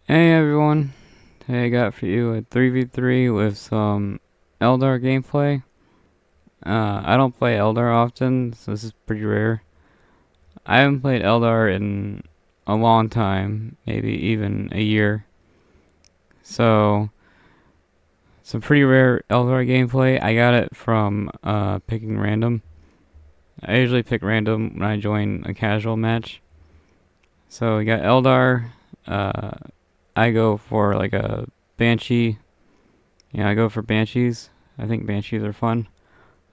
Hey everyone, today I got for you a 3v3 with some Eldar gameplay. I don't play Eldar often, so this is pretty rare. I haven't played Eldar in a long time, maybe even a year. So, some pretty rare Eldar gameplay. I got it from picking random. I usually pick random when I join a casual match. So we got Eldar. I go for like a Banshee. Yeah, I go for Banshees. I think Banshees are fun.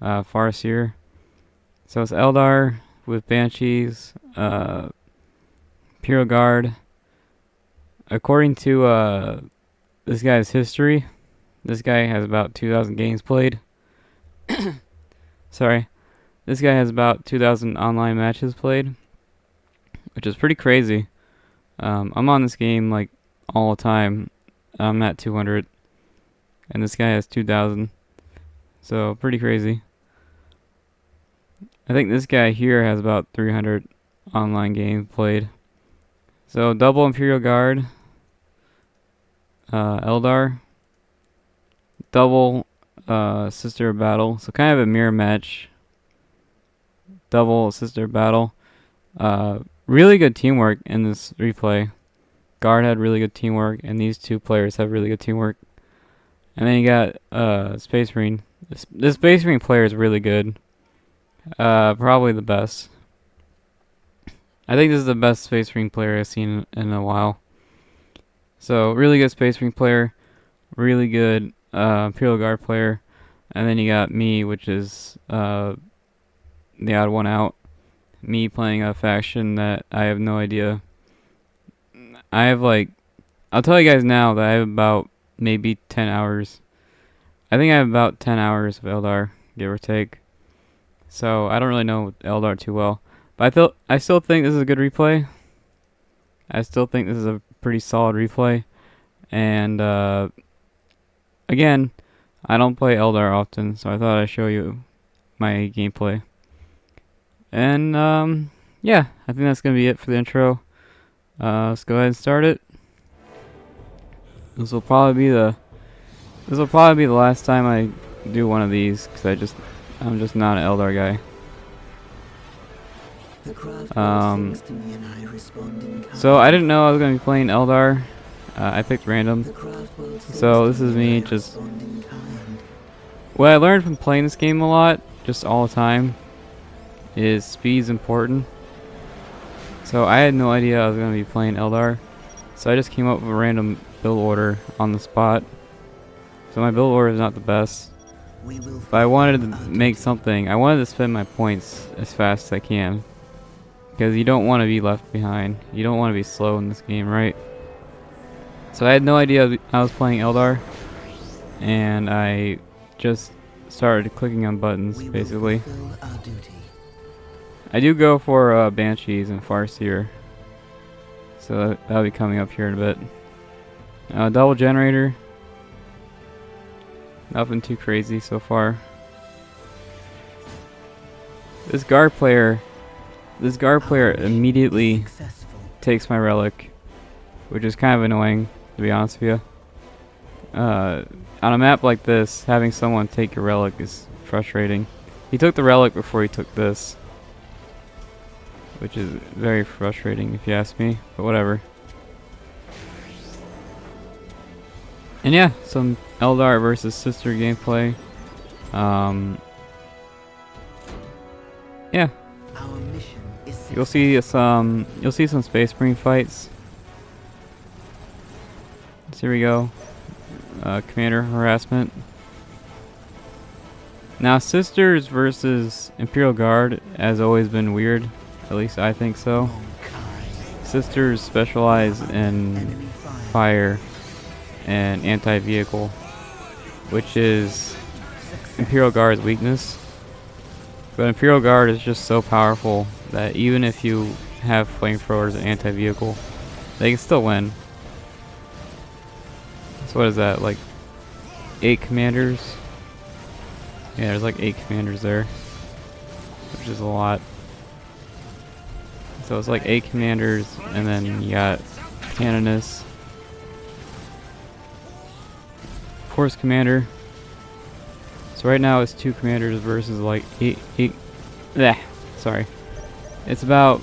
Farseer. So it's Eldar with Banshees. Imperial Guard. According to this guy's history, this guy has about 2,000 games played. Sorry. This guy has about 2,000 online matches played, which is pretty crazy. I'm on this game like all the time. I'm at 200, and this guy has 2,000. So pretty crazy. I think this guy here has about 300 online games played. So double Imperial Guard, Eldar, double Sister of Battle. So kind of a mirror match. Double Sister of Battle. Really good teamwork in this replay. Guard had really good teamwork, and these two players have really good teamwork. And then you got Space Marine. This Space Marine player is really good. Probably the best. I think this is the best Space Marine player I've seen in a while. So really good Space Marine player, really good Imperial Guard player, and then you got me, which is the odd one out. Me playing a faction that I have no idea. I have I'll tell you guys now that I have about maybe 10 hours. I think I have about 10 hours of Eldar, give or take. So I don't really know Eldar too well. But I still think this is a good replay. I still think this is a pretty solid replay. And again, I don't play Eldar often, so I thought I'd show you my gameplay. And yeah, I think that's gonna be it for the intro. Let's go ahead and start it. This will probably be the last time I do one of these, because I'm just not an Eldar guy. So I didn't know I was going to be playing Eldar. I picked random. So this is me just... What I learned from playing this game a lot, just all the time, is speed's important. So I had no idea I was going to be playing Eldar. So I just came up with a random build order on the spot. So my build order is not the best. But I wanted to make something. I wanted to spend my points as fast as I can. Because you don't want to be left behind. You don't want to be slow in this game, right? So I had no idea I was playing Eldar. And I just started clicking on buttons, basically. I do go for Banshees and Farseer. So that'll be coming up here in a bit. Double Generator. Nothing too crazy so far. This guard player immediately takes my relic, which is kind of annoying, to be honest with you. On a map like this, having someone take your relic is frustrating. He took the relic before he took this, which is very frustrating if you ask me, but whatever. And yeah, some Eldar versus Sister gameplay. Yeah. You'll see some Space Marine fights. So here we go. Commander harassment. Now Sisters versus Imperial Guard has always been weird. At least I think so. Sisters specialize in fire and anti-vehicle, which is Imperial Guard's weakness. But Imperial Guard is just so powerful that even if you have flamethrowers and anti-vehicle, they can still win. So what is that, like 8 commanders? Yeah, there's like 8 commanders there, which is a lot. So it's like 8 commanders, and then you got Canonus, Force commander. So right now it's 2 commanders versus like 8. Sorry. It's about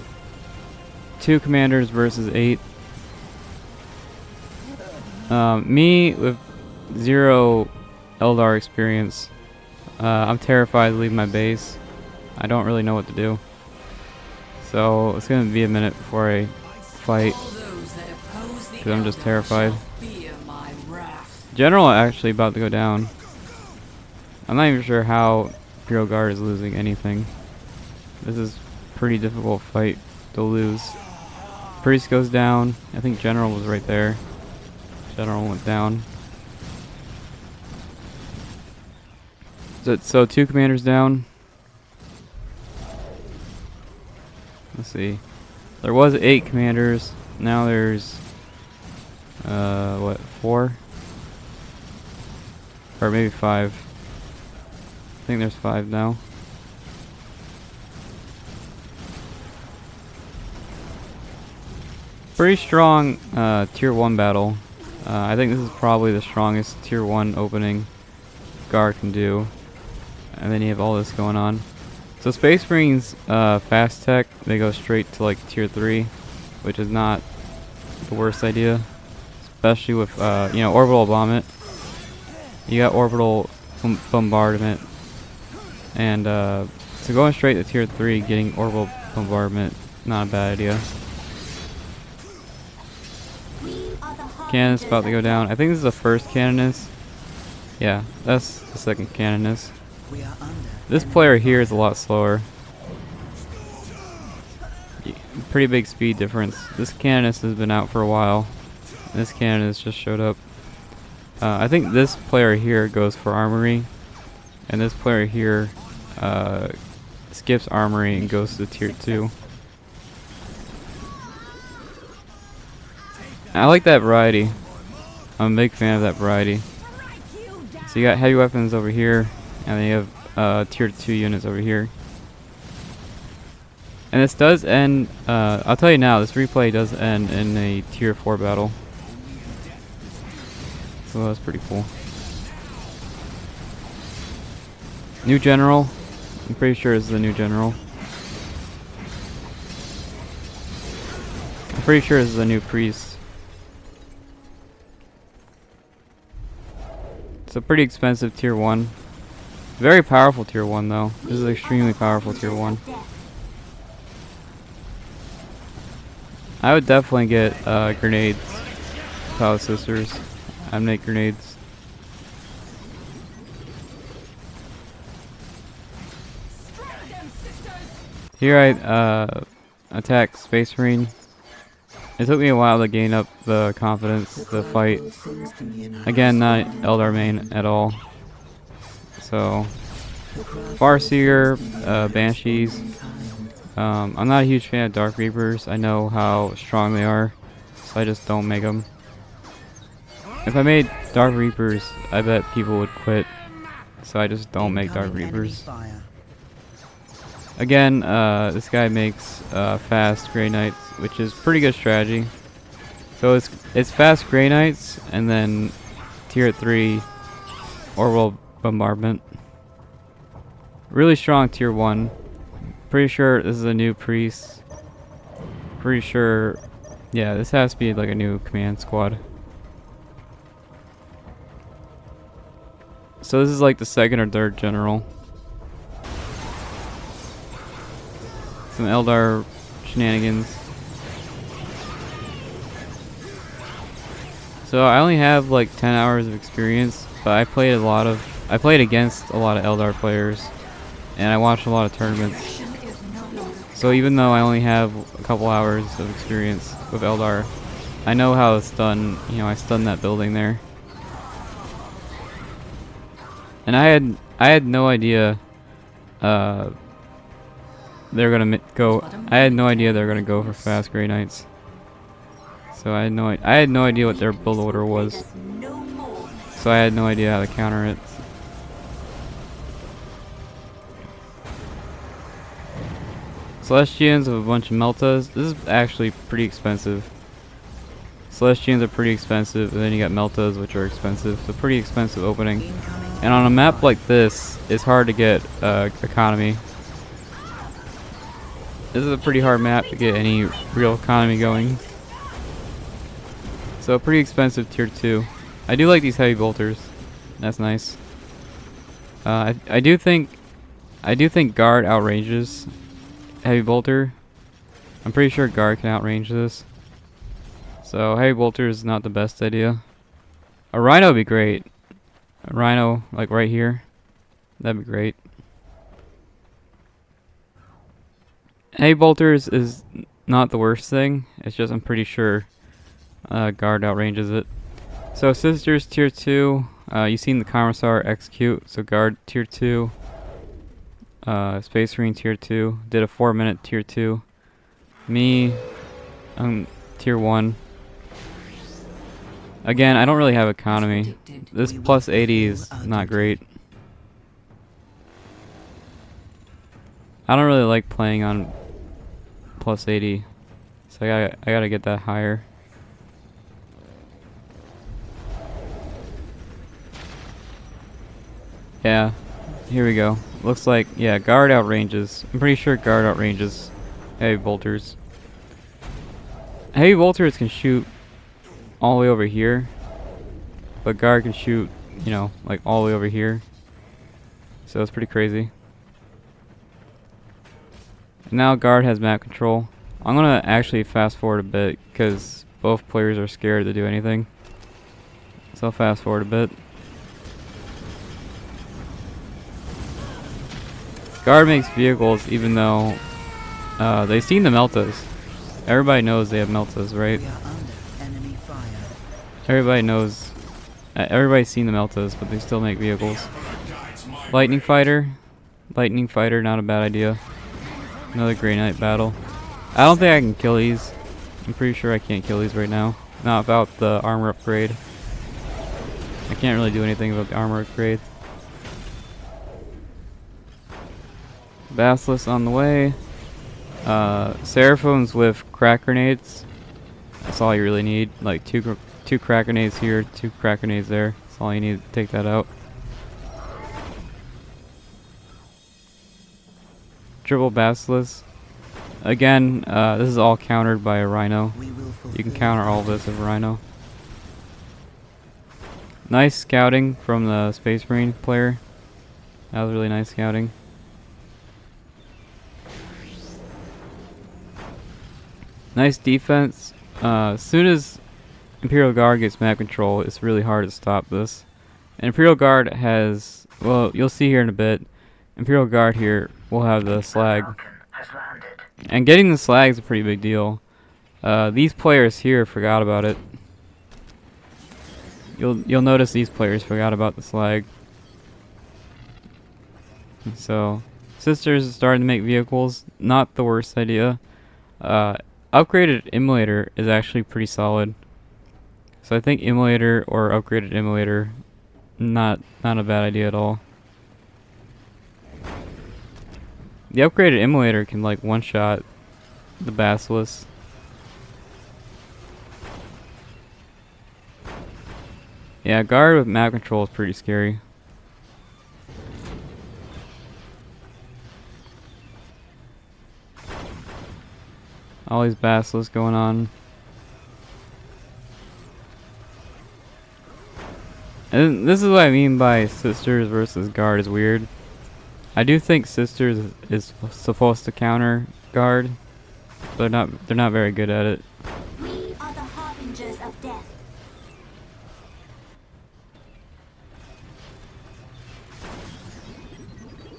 2 commanders versus 8. Me with 0 Eldar experience. I'm terrified to leave my base. I don't really know what to do. So it's gonna be a minute before I fight, because I'm just terrified. General actually about to go down. I'm not even sure how Imperial Guard is losing anything. This is a pretty difficult fight to lose. Priest goes down. I think General was right there. General went down. So 2 commanders down. Let's see. There was 8 commanders. Now there's what, 4? Or maybe 5. I think there's 5 now. Pretty strong tier 1 battle. I think this is probably the strongest tier 1 opening Guard can do. And then you have all this going on. So Space Marines fast tech, they go straight to like tier 3, which is not the worst idea. Especially with you know, orbital bombardment. You got orbital bombardment. And so going straight to tier 3, getting orbital bombardment, not a bad idea. Cannon's about to go down. I think this is the first Cannonist. Yeah, that's the second Cannonist. This player here is a lot slower. Pretty big speed difference. This Cannonist has been out for a while. This Cannonist just showed up. I think this player here goes for armory, and this player here skips armory and goes to tier 2. I like that variety. I'm a big fan of that variety. So you got heavy weapons over here, and then you have tier 2 units over here. And this does end, I'll tell you now, this replay does end in a tier 4 battle. So that's pretty cool. New general. I'm pretty sure this is a new general. I'm pretty sure this is a new priest. It's a pretty expensive tier 1. Very powerful tier 1 though. This is extremely powerful tier 1. I would definitely get grenades if I was sisters. I'd make grenades. Here I attack Space Marine. It took me a while to gain up the confidence to fight. Again, not Eldar main at all. So, Farseer, Banshees. I'm not a huge fan of Dark Reapers. I know how strong they are, so I just don't make them. If I made Dark Reapers, I bet people would quit. So I just don't make Dark Reapers. Again, this guy makes fast Grey Knights, which is pretty good strategy. So it's fast Grey Knights, and then tier 3 orbital bombardment. Really strong tier 1. Pretty sure this is a new priest. Pretty sure, yeah, this has to be like a new command squad. So this is like the second or third general. Some Eldar shenanigans. So I only have like 10 hours of experience, but I played against a lot of Eldar players, and I watched a lot of tournaments. So even though I only have a couple hours of experience with Eldar, I know how it's done. You know, I stunned that building there. And I had no idea they're gonna go. I had no idea they're gonna go for fast Grey Knights. So I had no idea what their build order was. So I had no idea how to counter it. Celestians with a bunch of Meltas. This is actually pretty expensive. Celestians are pretty expensive, and then you got Meltas, which are expensive. So pretty expensive opening. And on a map like this, it's hard to get economy. This is a pretty hard map to get any real economy going. So pretty expensive tier 2. I do like these heavy bolters. That's nice. I do think guard outranges heavy bolter. I'm pretty sure guard can outrange this. So heavy bolter is not the best idea. A rhino would be great. A rhino like right here. That'd be great. Heavy bolters is not the worst thing. It's just I'm pretty sure guard outranges it. So sisters tier 2. You've seen the Commissar execute. So guard tier 2. Space Marine tier 2. Did a 4-minute tier 2. Me, tier 1. Again, I don't really have economy. This plus 80 is not great. I don't really like playing on plus 80. So I gotta get that higher. Yeah, here we go. Looks like, yeah, guard outranges. I'm pretty sure guard outranges heavy bolters. Heavy bolters can shoot all the way over here, but guard can shoot, you know, like all the way over here. So it's pretty crazy. And now guard has map control. I'm gonna actually fast forward a bit because both players are scared to do anything. So I'll fast forward a bit. Guard makes vehicles even though they've seen the Meltas. Everybody knows they have Meltas, right? Everybody knows. Everybody's seen the Meltas, but they still make vehicles. Lightning Fighter. Lightning Fighter, not a bad idea. Another Grey Knight battle. I don't think I can kill these. I'm pretty sure I can't kill these right now. Not without the armor upgrade. I can't really do anything about the armor upgrade. Basilisk on the way. Seraphims with crack grenades. That's all you really need. Like two crack grenades here, 2 crack grenades there. That's all you need to take that out. Triple Basilisk. Again, this is all countered by a Rhino. You can counter all this with a Rhino. Nice scouting from the Space Marine player. That was really nice scouting. Nice defense. As soon as Imperial Guard gets map control, it's really hard to stop this. And Imperial Guard has, well, you'll see here in a bit, Imperial Guard here will have the slag. And getting the slag is a pretty big deal. These players here forgot about it. You'll notice these players forgot about the slag. So, Sisters is starting to make vehicles. Not the worst idea. Upgraded Immolator is actually pretty solid. So I think Immolator or upgraded Immolator, not a bad idea at all. The upgraded Immolator can like one-shot the Basilisk. Yeah, guard with map control is pretty scary. All these basilisks going on. And this is what I mean by Sisters versus Guard is weird. I do think Sisters is supposed to counter Guard, but they're not very good at it. We are the harbingers of death.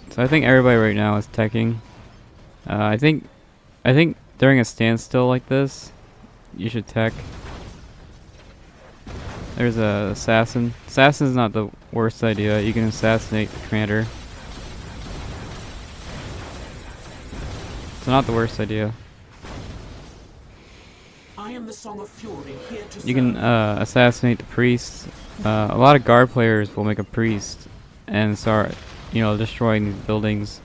So I think everybody right now is teching. I think during a standstill like this, you should tech. There's a assassin. Assassin's not the worst idea. You can assassinate the commander. It's not the worst idea. I am the Song of Fury here to You can assassinate the priest. A lot of guard players will make a priest and start, you know, destroying these buildings,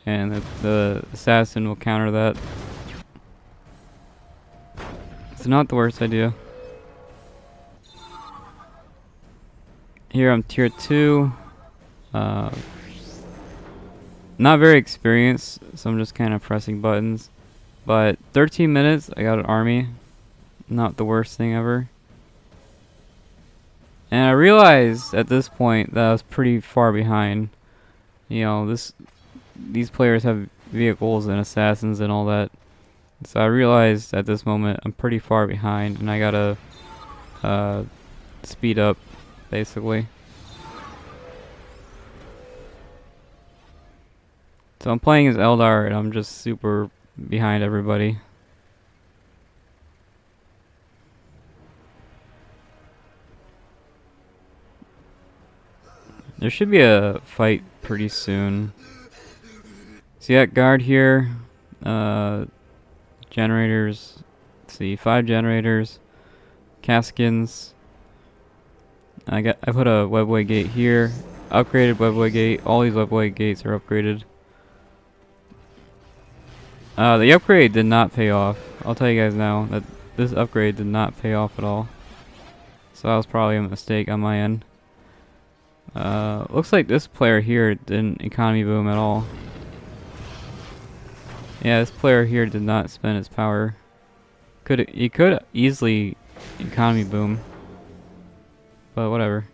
and the assassin will counter that. It's not the worst idea. Here I'm tier 2. Uh, not very experienced, so I'm just kind of pressing buttons. But 13 minutes, I got an army. Not the worst thing ever. And I realized at this point that I was pretty far behind. You know, these players have vehicles and assassins and all that. So I realized at this moment I'm pretty far behind, and I gotta speed up, basically. So I'm playing as Eldar, and I'm just super behind everybody. There should be a fight pretty soon. See that guard here? Generators. Let's see, 5 generators. Caskins. I put a webway gate here. Upgraded webway gate. All these webway gates are upgraded. The upgrade did not pay off. I'll tell you guys now that this upgrade did not pay off at all. So that was probably a mistake on my end. Looks like this player here didn't economy boom at all. Yeah, this player here did not spend his power. He could easily economy boom, but whatever.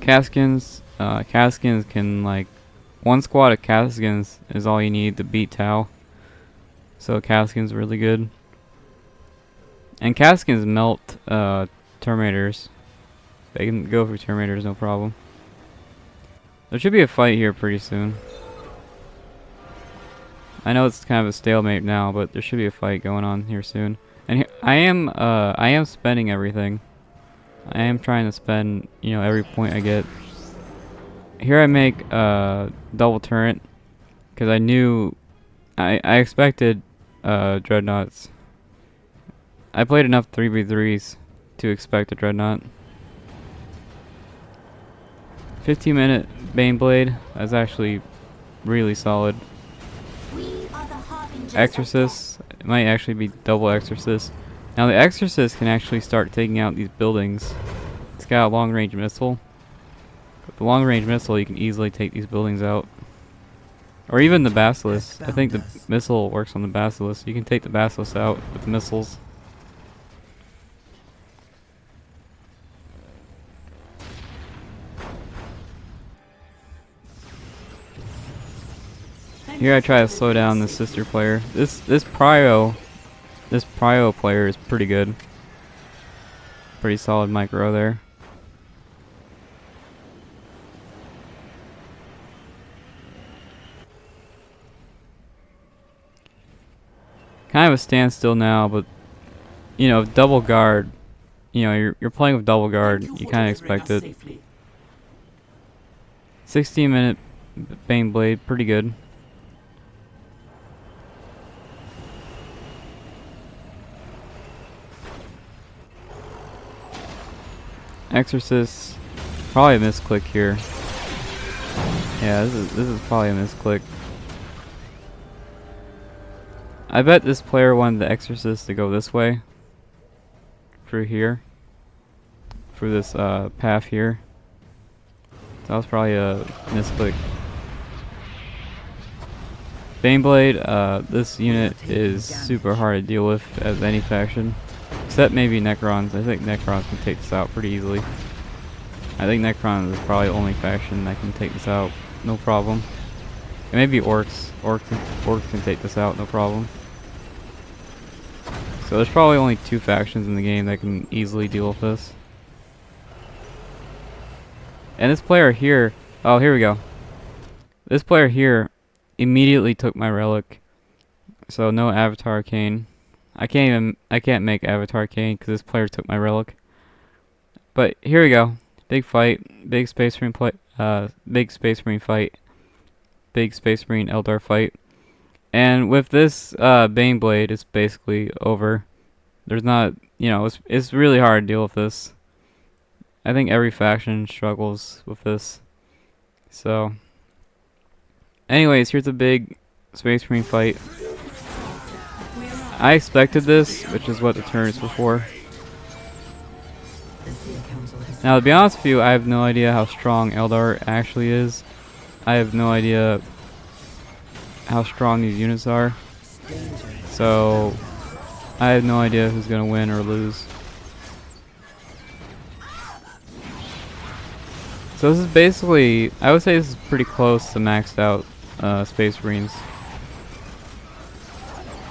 Caskins. Caskins can, like, one squad of Caskins is all you need to beat Tau. So Caskins really good. And Caskins melt Terminators. They can go for Terminators, no problem. There should be a fight here pretty soon. I know it's kind of a stalemate now, but there should be a fight going on here soon. And I am spending everything. I am trying to spend, you know, every point I get. Here I make double turret because I knew I expected dreadnoughts. I played enough 3v3s to expect a dreadnought. 15-minute Baneblade. That's actually really solid. Exorcist. It might actually be double Exorcist. Now the Exorcist can actually start taking out these buildings. It's got a long range missile. With the long range missile you can easily take these buildings out. Or even the Basilisk. I think the missile works on the Basilisk. You can take the Basilisk out with the missiles. Here I try to slow down the sister player. This Prio player is pretty good. Pretty solid micro there. Kind of a standstill now, but you know, double guard. You know, you're playing with double guard. You kind of expect it. 16-minute Baneblade, pretty good. Exorcist, probably a misclick here. Yeah, this is probably a misclick. I bet this player wanted the Exorcist to go this way, through here, through this path here. That was probably a misclick. Baneblade, this unit is super hard to deal with as any faction. Except maybe Necrons. I think Necrons can take this out pretty easily. I think Necrons is probably the only faction that can take this out, no problem. And maybe Orcs. Orcs can take this out, no problem. So there's probably only 2 factions in the game that can easily deal with this. And this player here, oh, here we go. This player here immediately took my relic. So no Avatar Arcane. I can't make Avatar Arcane because this player took my relic. But here we go. Big fight, big Space Marine big Space Marine fight, big Space Marine Eldar fight. And with this Baneblade, it's basically over. There's not, you know, it's really hard to deal with this. I think every faction struggles with this. So, anyways, here's a big Space Marine fight. I expected this, which is what the turrets were for. Now, to be honest with you, I have no idea how strong Eldar actually is. I have no idea how strong these units are. So, I have no idea who's going to win or lose. So this is basically, I would say this is pretty close to maxed out Space Marines.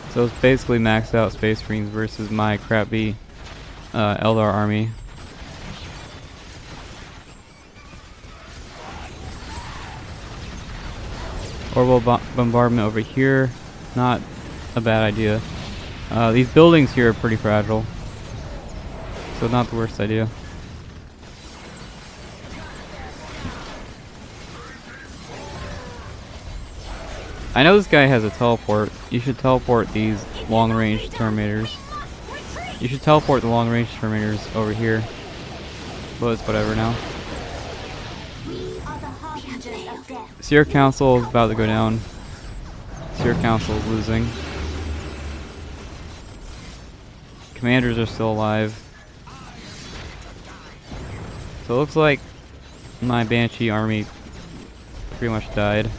So it's basically maxed out Space Marines versus my crappy Eldar army. Orbital bombardment over here, not a bad idea. These buildings here are pretty fragile, so not the worst idea. I know this guy has a teleport. You should teleport these long-range Terminators. You should teleport the long-range Terminators over here. But it's whatever now. Seer Council is about to go down. Seer Council is losing. Commanders are still alive. So it looks like my Banshee army pretty much died.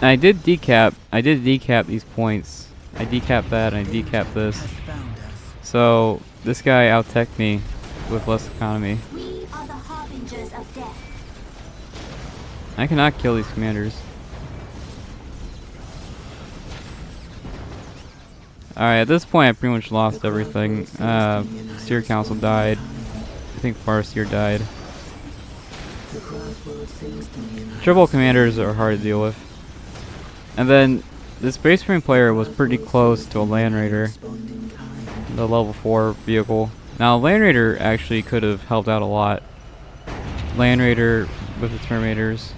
And I did decap these points. I decapped that and I decapped this. So this guy out-teched me with less economy. We are the harbingers of death. I cannot kill these commanders. Alright, at this point I pretty much lost everything. Seer Council died. I think Farseer died. Triple commanders are hard to deal with. And then the Space Marine player was pretty close to a Land Raider, the level 4 vehicle. Now Land Raider actually could have helped out a lot. Land Raider with the Terminators,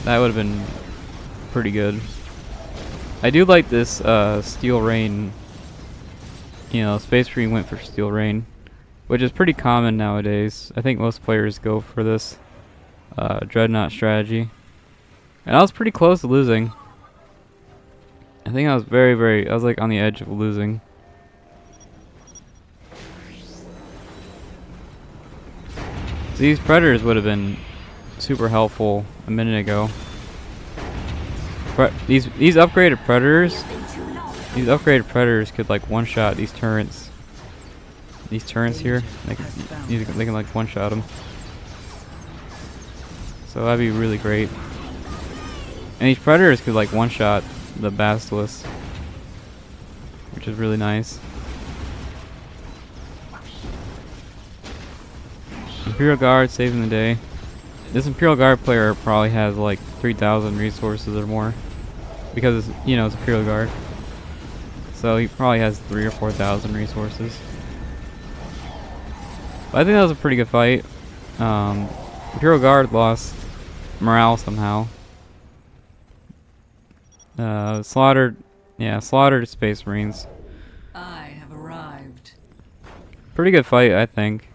that would have been pretty good. I do like this Steel Rain. You know, Space Marine went for Steel Rain, which is pretty common nowadays. I think most players go for this Dreadnought strategy. And I was pretty close to losing. I think I was I was like on the edge of losing. So these Predators would have been super helpful a minute ago. These upgraded Predators, could like one-shot these turrets. These turrets here, they can like one-shot them. So that'd be really great. And these Predators could like one-shot the Basilisk, which is really nice. Imperial Guard saving the day. This Imperial Guard player probably has like 3,000 resources or more, because it's, you know, it's Imperial Guard. So he probably has 3,000 or 4,000 resources. But I think that was a pretty good fight. Imperial Guard lost morale somehow. Slaughtered Space Marines. I have arrived. Pretty good fight, I think.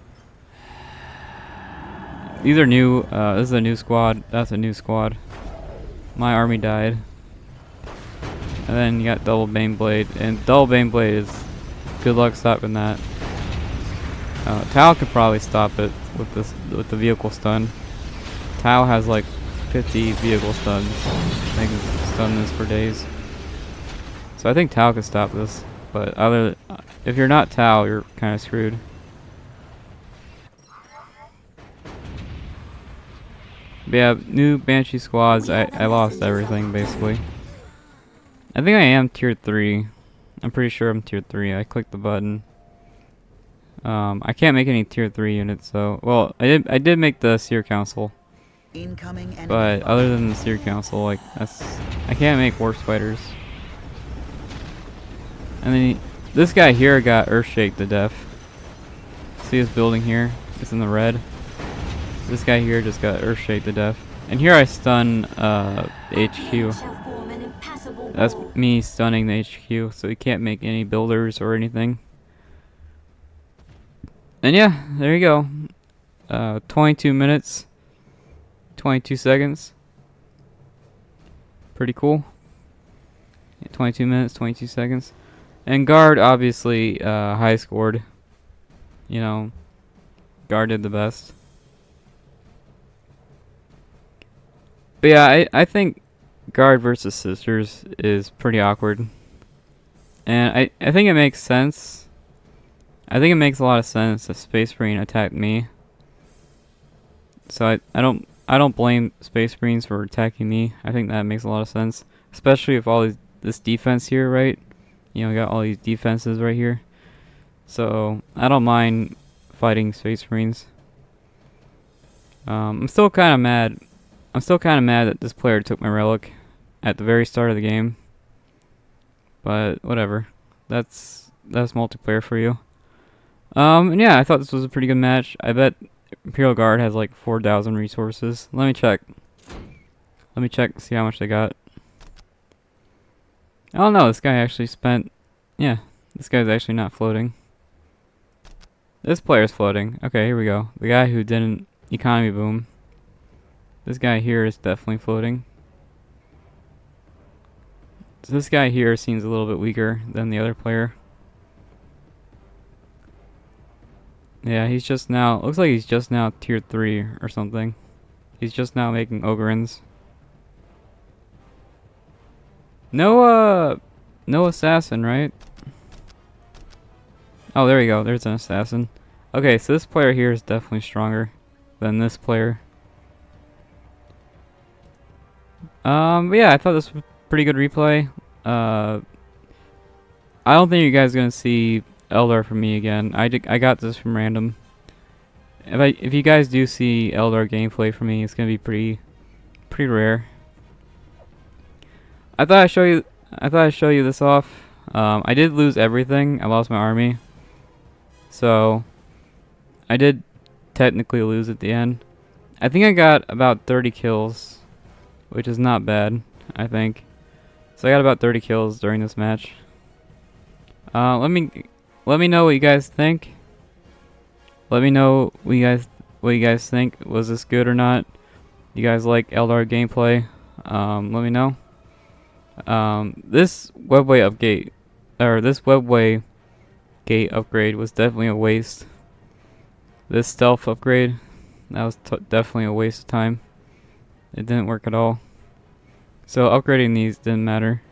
These are new. This is a new squad. That's a new squad. My army died. And then you got Double Baneblade, and Double Baneblade is good luck stopping that. Tau could probably stop it with the vehicle stun. Tau has like 50 vehicle stuns. They can stun this for days. So I think Tau could stop this, but if you're not Tau, you're kind of screwed. But yeah, new Banshee squads. I lost everything basically. I think I am tier 3. I'm pretty sure I'm tier 3. I clicked the button. I can't make any tier 3 units, so well, I did make the Seer Council. But other than the Seer Council, like I can't make War Spiders. And then this guy here got Earthshake to death. See this building here? It's in the red. This guy here just got Earthshake to death. And here I stun the HQ. That's me stunning the HQ, so he can't make any builders or anything. And yeah, there you go. 22 minutes, 22 seconds. Pretty cool. 22 minutes, 22 seconds. And Guard obviously high scored. You know, Guard did the best. But yeah, I think Guard versus Sisters is pretty awkward. And I think it makes sense. I think it makes a lot of sense if Space Marine attacked me. So I don't blame Space Marines for attacking me. I think that makes a lot of sense. Especially with all this defense here, right? You know, we got all these defenses right here. So I don't mind fighting Space Marines. I'm still kind of mad. I'm still kind of mad that this player took my relic at the very start of the game. But whatever. That's multiplayer for you. And yeah, I thought this was a pretty good match. I bet Imperial Guard has like 4,000 resources. Let me check. Let me check, see how much they got. Oh no, this guy actually spent... Yeah, this guy's actually not floating. This player's floating. Okay, here we go. The guy who didn't economy boom. This guy here is definitely floating. So this guy here seems a little bit weaker than the other player. Yeah, he's just now... Looks like he's just now tier 3 or something. He's just now making Ogrins. No assassin, right? Oh, there we go. There's an assassin. Okay, so this player here is definitely stronger than this player. But yeah, I thought this was a pretty good replay. I don't think you guys are gonna see Eldar from me again. I got this from random. If you guys do see Eldar gameplay from me, it's gonna be pretty rare. I thought I'd show you this off. I did lose everything. I lost my army. So I did technically lose at the end. I think I got about 30 kills, which is not bad, I think. So I got about 30 kills during this match. Let me know what you guys think. Let me know what you guys think. Was this good or not? You guys like Eldar gameplay? Let me know. This webway update, or this webway gate upgrade was definitely a waste. This stealth upgrade, that was definitely a waste of time. It didn't work at all. So upgrading these didn't matter.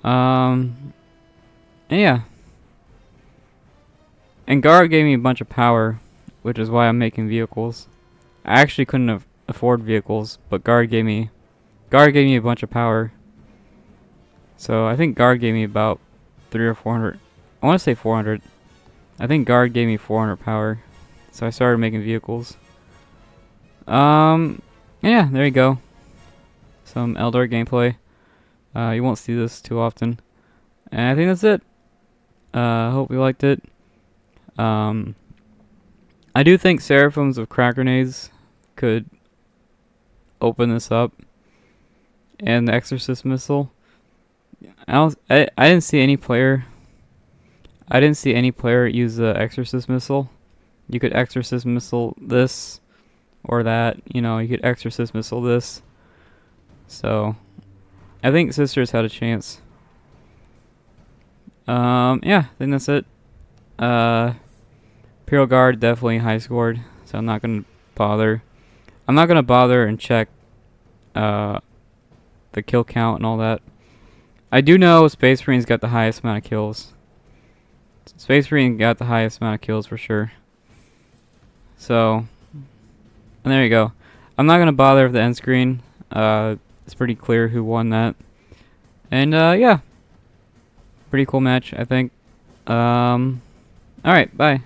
And yeah. And Guard gave me a bunch of power, which is why I'm making vehicles. I actually couldn't afford vehicles, but Guard gave me a bunch of power. So I think Guard gave me about 300 or 400. I want to say 400. I think Guard gave me 400 power. So I started making vehicles. Yeah, there you go. Some Eldar gameplay. You won't see this too often. And I think that's it. Hope you liked it. I do think Seraphims of crack grenades could open this up. And the Exorcist missile. I didn't see any player. I didn't see any player use the Exorcist missile. You could Exorcist missile this or that. You know, you could Exorcist missile this. So I think Sisters had a chance. Yeah, I think that's it. Imperial Guard definitely high scored, so I'm not gonna bother. I'm not gonna bother and check the kill count and all that. I do know Space Marines got the highest amount of kills. Space Marine got the highest amount of kills for sure. So, and there you go. I'm not gonna bother with the end screen. It's pretty clear who won that. And yeah, pretty cool match, I think. All right, bye.